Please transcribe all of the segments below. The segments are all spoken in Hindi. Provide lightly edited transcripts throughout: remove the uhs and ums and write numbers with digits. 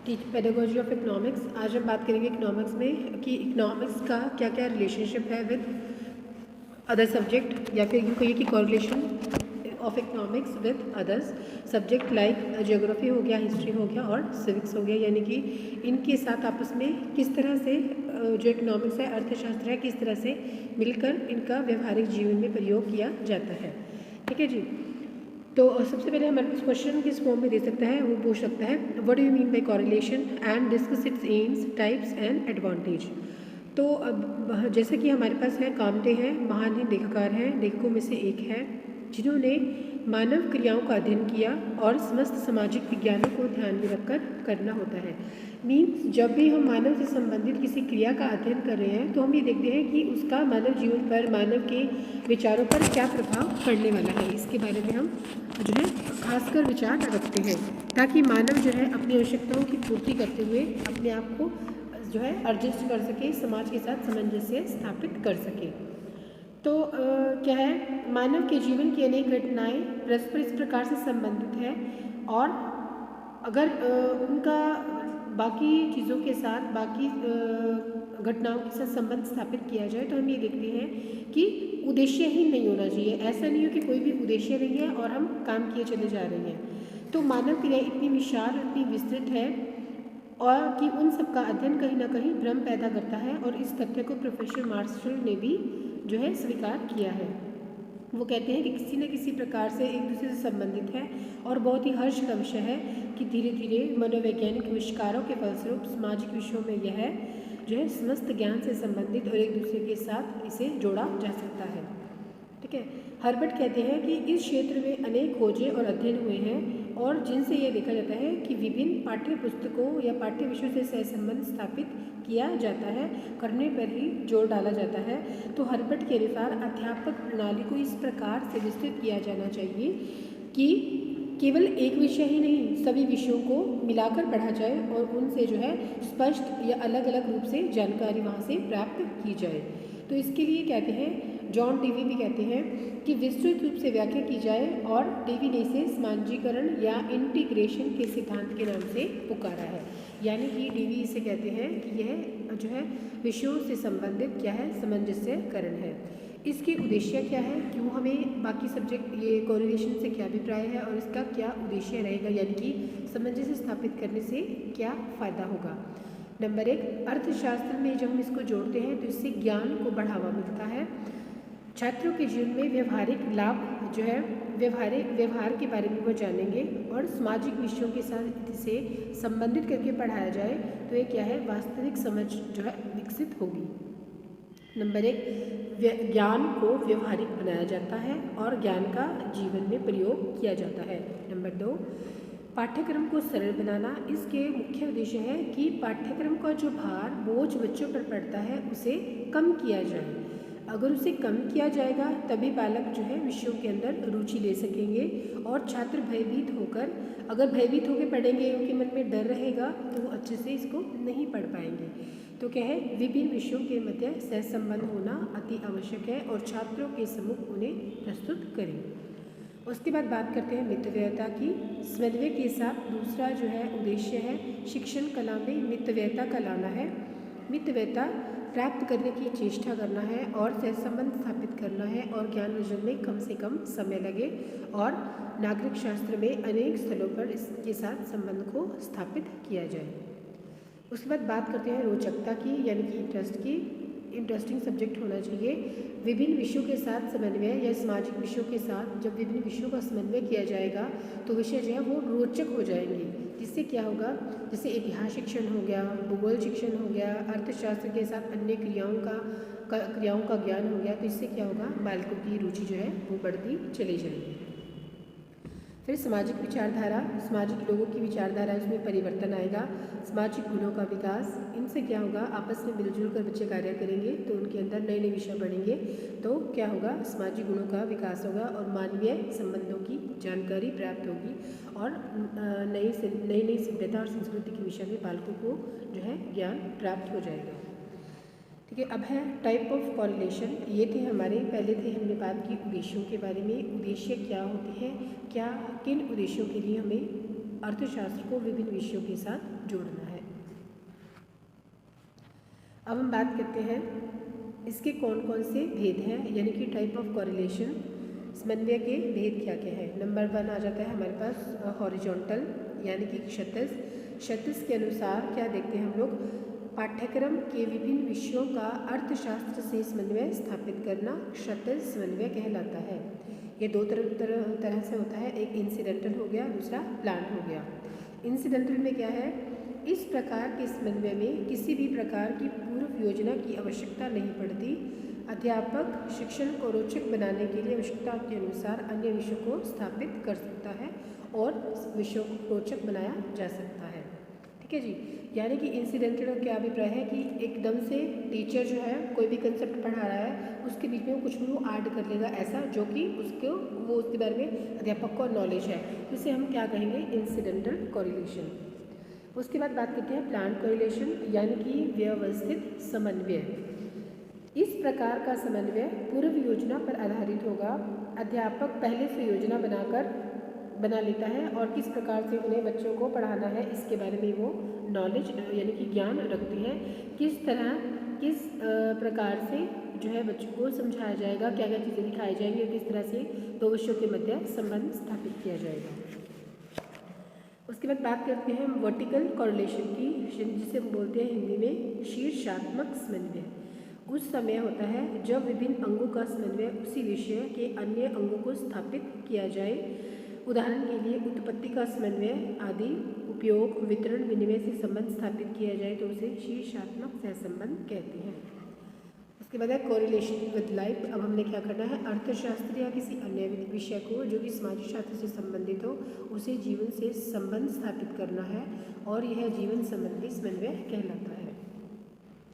Pedagogy of economics. आज हम बात करेंगे इकोनॉमिक्स में कि इकोनॉमिक्स का क्या क्या रिलेशनशिप है विद अदर सब्जेक्ट, या फिर यूँ कहिए कि correlation of economics with others subject like geography हो गया, हिस्ट्री हो गया और सिविक्स हो गया। यानी कि इनके साथ आपस में किस तरह से जो इकोनॉमिक्स है, अर्थशास्त्र है, किस तरह से मिलकर इनका व्यवहारिक जीवन में प्रयोग किया जाता है। ठीक है जी। तो सबसे पहले हमारे पास क्वेश्चन किस फॉर्म में दे सकता है, वो पूछ सकता है what do you mean by correlation and discuss it's AIIMS, types and advantage. तो अब जैसे कि हमारे पास है कामटे हैं, महान ही लेखकार हैं, लेखकों में से एक है जिन्होंने मानव क्रियाओं का अध्ययन किया और समस्त सामाजिक विज्ञानों को ध्यान में रखकर करना होता है। मीन्स जब भी हम मानव से संबंधित किसी क्रिया का अध्ययन कर रहे हैं तो हम ये देखते हैं कि उसका मानव जीवन पर, मानव के विचारों पर क्या प्रभाव पड़ने वाला है। इसके बारे में हम जो है खासकर विचार रखते हैं ताकि मानव जो है अपनी आवश्यकताओं की पूर्ति करते हुए अपने आप को जो है एडजस्ट कर सके, समाज के साथ सामंजस्य स्थापित कर सके। तो क्या है, मानव के जीवन की अनेक घटनाएं परस्पर इस प्रकार से संबंधित है और अगर उनका बाकी चीज़ों के साथ, बाकी घटनाओं के साथ संबंध स्थापित किया जाए तो हम ये देखते हैं कि उद्देश्यहीन नहीं होना चाहिए। ऐसा नहीं हो कि कोई भी उद्देश्य नहीं है और हम काम किए चले जा रहे हैं। तो मानव क्रिया इतनी विशाल, इतनी विस्तृत है और कि उन सब का अध्ययन कहीं ना कहीं भ्रम पैदा करता है और इस तथ्य को प्रोफेसर मार्शल ने भी जो है स्वीकार किया है। वो कहते हैं कि किसी न किसी प्रकार से एक दूसरे से संबंधित है और बहुत ही हर्ष का विषय है कि धीरे धीरे मनोवैज्ञानिक आविष्कारों के फलस्वरूप सामाजिक विषयों में यह जो है समस्त ज्ञान से संबंधित और एक दूसरे के साथ इसे जोड़ा जा सकता है। ठीक है। हर्बर्ट कहते हैं कि इस क्षेत्र में अनेक खोजें और अध्ययन हुए हैं और जिनसे ये देखा जाता है कि विभिन्न पाठ्य पुस्तकों या पाठ्य विषयों से सहसंबंध स्थापित किया जाता है, करने पर ही जोर डाला जाता है। तो हर्बर्ट के अनुसार अध्यापक प्रणाली को इस प्रकार से विस्तृत किया जाना चाहिए कि केवल एक विषय ही नहीं, सभी विषयों को मिलाकर पढ़ा जाए और उनसे जो है स्पष्ट या अलग अलग रूप से जानकारी वहाँ से प्राप्त की जाए। तो इसके लिए कहते हैं, जॉन डेवी भी कहते हैं कि विस्तृत रूप से व्याख्या की जाए और डेवी ने इसे समाजीकरण या इंटीग्रेशन के सिद्धांत के नाम से पुकारा है। यानी कि डेवी इसे कहते हैं कि यह जो है विषयों से संबंधित क्या है, सामंजस्यकरण है। इसके उद्देश्य क्या है, क्यों हमें बाकी सब्जेक्ट ये कोरिलेशन से क्या अभिप्राय है और इसका क्या उद्देश्य रहेगा, यानी कि सामंजस्य स्थापित करने से क्या फ़ायदा होगा। नंबर 1, अर्थशास्त्र में जब हम इसको जोड़ते हैं तो इससे ज्ञान को बढ़ावा मिलता है। छात्रों के जीवन में व्यवहारिक लाभ जो है, व्यवहार के बारे में वो जानेंगे और सामाजिक विषयों के साथ इसे संबंधित करके पढ़ाया जाए तो ये क्या है, वास्तविक समझ जो है विकसित होगी। नंबर 1, ज्ञान को व्यवहारिक बनाया जाता है और ज्ञान का जीवन में प्रयोग किया जाता है। नंबर 2, पाठ्यक्रम को सरल बनाना। इसके मुख्य उद्देश्य है कि पाठ्यक्रम का जो भार, बोझ बच्चों पर पड़ता है उसे कम किया जाए। अगर उसे कम किया जाएगा तभी बालक जो है विषयों के अंदर रुचि ले सकेंगे और छात्र भयभीत होकर, अगर भयभीत होकर पढ़ेंगे, उनके मन में डर रहेगा तो वो अच्छे से इसको नहीं पढ़ पाएंगे। तो क्या है, विभिन्न विषयों के मध्य सहसंबंध होना अति आवश्यक है और छात्रों के सम्मुख उन्हें प्रस्तुत करें। उसके बाद बात करते हैं मितव्ययता की। समन्वय के साथ दूसरा जो है उद्देश्य है शिक्षण कला में मितव्ययता का लाना है। मितव्ययता प्राप्त करने की चेष्टा करना है और सहसंबंध स्थापित करना है और ज्ञान अर्जन में कम से कम समय लगे और नागरिक शास्त्र में अनेक स्थलों पर इसके साथ संबंध को स्थापित किया जाए। उसके बाद बात करते हैं रोचकता की, यानी कि इंटरेस्ट की। इंटरेस्टिंग सब्जेक्ट होना चाहिए। विभिन्न विषयों के साथ समन्वय या सामाजिक विषयों के साथ जब विभिन्न विषयों का समन्वय किया जाएगा तो विषय जो है वो रोचक हो जाएंगे, जिससे क्या होगा, जैसे इतिहास शिक्षण हो गया, भूगोल शिक्षण हो गया, अर्थशास्त्र के साथ अन्य क्रियाओं का ज्ञान हो गया, तो इससे क्या होगा, बालकों की रुचि जो है वो बढ़ती चली जाएगी। फिर सामाजिक विचारधारा, सामाजिक लोगों की विचारधारा, इसमें परिवर्तन आएगा। सामाजिक गुणों का विकास, इनसे क्या होगा, आपस में मिलजुल कर बच्चे कार्य करेंगे तो उनके अंदर नए नए विषय बढ़ेंगे तो क्या होगा, सामाजिक गुणों का विकास होगा और मानवीय संबंधों की जानकारी प्राप्त होगी और नई नई सभ्यता और संस्कृति के विषय में बालकों को जो है ज्ञान प्राप्त हो जाएगा। ठीक है। अब है टाइप ऑफ कोरिलेशन। ये थे हमारे, पहले थे हमने बात की उद्देश्यों के बारे में, उद्देश्य क्या होते हैं, क्या किन उद्देश्यों के लिए हमें अर्थशास्त्र को विभिन्न विषयों के साथ जोड़ना है। अब हम बात करते हैं इसके कौन कौन से भेद हैं, यानी कि टाइप ऑफ कोरिलेशन, समन्वय के भेद क्या क्या है। नंबर 1 आ जाता है हमारे पास हॉरिजॉन्टल, यानी कि क्षैतिज। क्षैतिज के अनुसार क्या देखते हैं हम लोग, पाठ्यक्रम के विभिन्न विषयों का अर्थशास्त्र से समन्वय स्थापित करना क्षैतिज समन्वय कहलाता है। ये दो तरह से होता है, एक इंसिडेंटल हो गया, दूसरा प्लान हो गया। इंसिडेंटल में क्या है, इस प्रकार के समन्वय में किसी भी प्रकार की पूर्व योजना की आवश्यकता नहीं पड़ती। अध्यापक शिक्षण को रोचक बनाने के लिए आवश्यकता के अनुसार अन्य विषयों को स्थापित कर सकता है और विषयों को रोचक बनाया जा सकता है। ठीक है जी। यानी कि इंसिडेंटल का क्या अभिप्राय है कि एकदम से टीचर जो है कोई भी कंसेप्ट पढ़ा रहा है, उसके बीच में कुछ भी वो ऐड कर लेगा ऐसा, जो कि उसके बारे में अध्यापक को नॉलेज है, इसे हम क्या कहेंगे, इंसिडेंटल कोरिलेशन। उसके बाद बात करते हैं प्लान कोरिलेशन, यानी कि व्यवस्थित समन्वय। इस प्रकार का समन्वय पूर्व योजना पर आधारित होगा। अध्यापक पहले से योजना बना लेता है और किस प्रकार से उन्हें बच्चों को पढ़ाना है इसके बारे में वो नॉलेज यानी कि ज्ञान रखते हैं। किस प्रकार से जो है बच्चों को समझाया जाएगा, क्या क्या चीज़ें दिखाई जाएंगी और किस तरह से दो विषयों के मध्य संबंध स्थापित किया जाएगा। उसके बाद बात करते हैं वर्टिकल कोरिलेशन की, जिसे हम बोलते हैं हिंदी में शीर्षात्मक समन्वय। उस समय होता है जब विभिन्न अंगों का समन्वय उसी विषय के अन्य अंगों को स्थापित किया जाए। उदाहरण के लिए उत्पत्ति का समन्वय आदि, उपयोग, वितरण, विनिमय से संबंध स्थापित किया जाए तो उसे शीर्षात्मक सहसंबंध कहते हैं। उसके बाद है कोरिलेशन विद लाइफ। अब हमने क्या करना है, अर्थशास्त्र या किसी अन्य विषय को जो कि समाज शास्त्र से संबंधित हो उसे जीवन से संबंध स्थापित करना है और यह जीवन संबंधी समन्वय कहलाता है।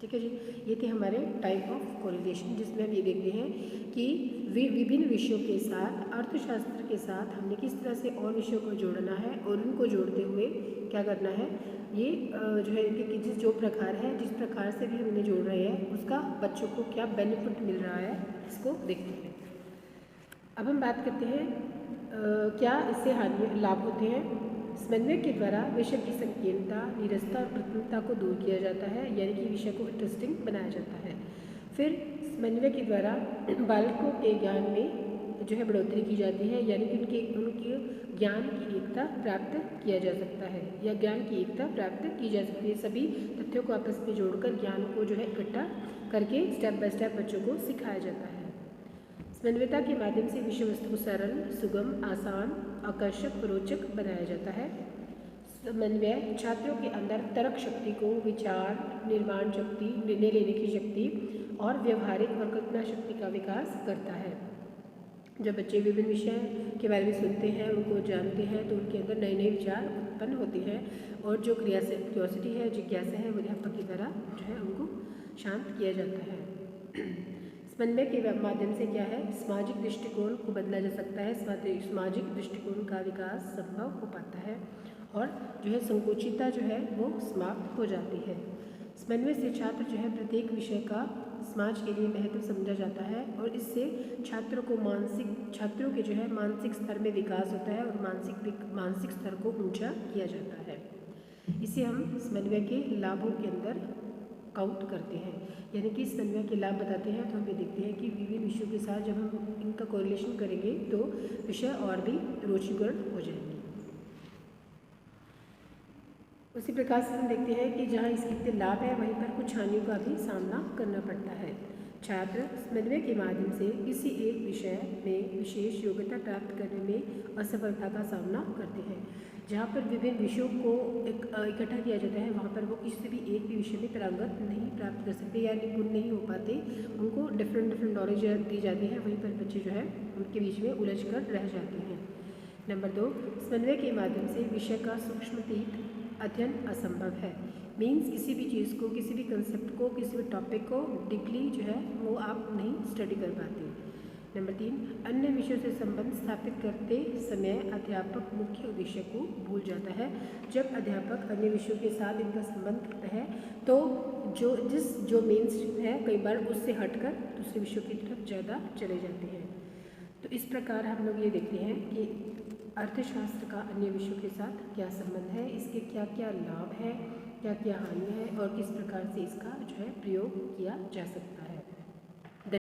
ठीक है जी। ये थे हमारे टाइप ऑफ कोरिलेशन, जिसमें हम ये देखते हैं कि विभिन्न विषयों के साथ, अर्थशास्त्र के साथ हमने किस तरह से और विषयों को जोड़ना है और उनको जोड़ते हुए क्या करना है, ये जो है कि जिस प्रकार से भी हमने जोड़ रहे हैं उसका बच्चों को क्या बेनिफिट मिल रहा है, इसको देखते हैं। अब हम बात करते हैं क्या इससे लाभ होते हैं। समन्वय के द्वारा विषय की संकीर्णता, नीरसता और कृत्रिमता को दूर किया जाता है, यानी कि विषय को इंटरेस्टिंग बनाया जाता है। फिर समन्वय के द्वारा बालकों के ज्ञान में जो है बढ़ोतरी की जाती है, यानी कि उनके ज्ञान की एकता प्राप्त किया जा सकता है या ज्ञान की एकता प्राप्त की जा सकती है। सभी तथ्यों को आपस में जोड़कर ज्ञान को जो है इकट्ठा करके स्टेप बाय स्टेप बच्चों को सिखाया जाता है। समन्वयता के माध्यम से विषय वस्तु को सरल, सुगम, आसान, आकर्षक, रोचक बनाया जाता है। समन्वय छात्रों के अंदर तर्क शक्ति को, विचार निर्माण शक्ति, निर्णय लेने की शक्ति और व्यवहारिक और कल्पना शक्ति का विकास करता है। जब बच्चे विभिन्न विषय के बारे में सुनते हैं, उनको जानते हैं, तो उनके अंदर नए नए विचार उत्पन्न होते हैं और जो क्यूरियोसिटी है, जिज्ञासा है, वो अध्यापक के द्वारा जो है उनको शांत किया जाता है। समन्वय के माध्यम से क्या है, सामाजिक दृष्टिकोण को बदला जा सकता है, सामाजिक दृष्टिकोण का विकास संभव हो पाता है और जो है संकुचितता जो है वो समाप्त हो जाती है। समन्वय से छात्र जो है प्रत्येक विषय का समाज के लिए महत्व समझा जाता है और इससे छात्रों के जो है मानसिक स्तर में विकास होता है और मानसिक स्तर को ऊंचा किया जाता है। इसे हम समन्वय के लाभों के अंदर काउंट करते हैं, यानी कि समन्वय के लाभ बताते हैं। तो हम ये देखते हैं कि विभिन्न विषयों के साथ जब हम इनका कोरिलेशन करेंगे तो विषय और भी रुचिकर हो जाएंगे। उसी प्रकार से हम देखते हैं कि जहाँ इसके इतने लाभ है वहीं पर कुछ हानियों का भी सामना करना पड़ता है। छात्र समन्वय के माध्यम से किसी एक विषय में विशेष योग्यता प्राप्त करने में असफलता का सामना करते हैं। जहाँ पर विभिन्न विषयों को इकट्ठा किया जाता है वहाँ पर वो किसी भी एक भी विषय में पारंगत नहीं प्राप्त कर सकते या निपुण नहीं हो पाते, उनको डिफरेंट नॉलेज दी जाती है, वहीं पर बच्चे जो है उनके बीच में उलझ कर रह जाते हैं। नंबर 2, समन्वय के माध्यम से विषय का सूक्ष्मतीत अध्ययन असंभव है। मीन्स किसी भी चीज़ को, किसी भी कंसेप्ट को, किसी भी टॉपिक को डीपली जो है वो आप नहीं स्टडी कर पाते। नंबर 3, अन्य विषयों से संबंध स्थापित करते समय अध्यापक मुख्य विषय को भूल जाता है। जब अध्यापक अन्य विषयों के साथ इनका संबंध करता है तो जो मेन स्ट्रीम है कई बार उससे हटकर दूसरे विषयों की तरफ ज़्यादा चले जाते हैं। तो इस प्रकार हम लोग ये देखते हैं कि अर्थशास्त्र का अन्य विषयों के साथ क्या संबंध है, इसके क्या क्या लाभ है, क्या क्या हानि है और किस प्रकार से इसका जो है प्रयोग किया जा सकता है।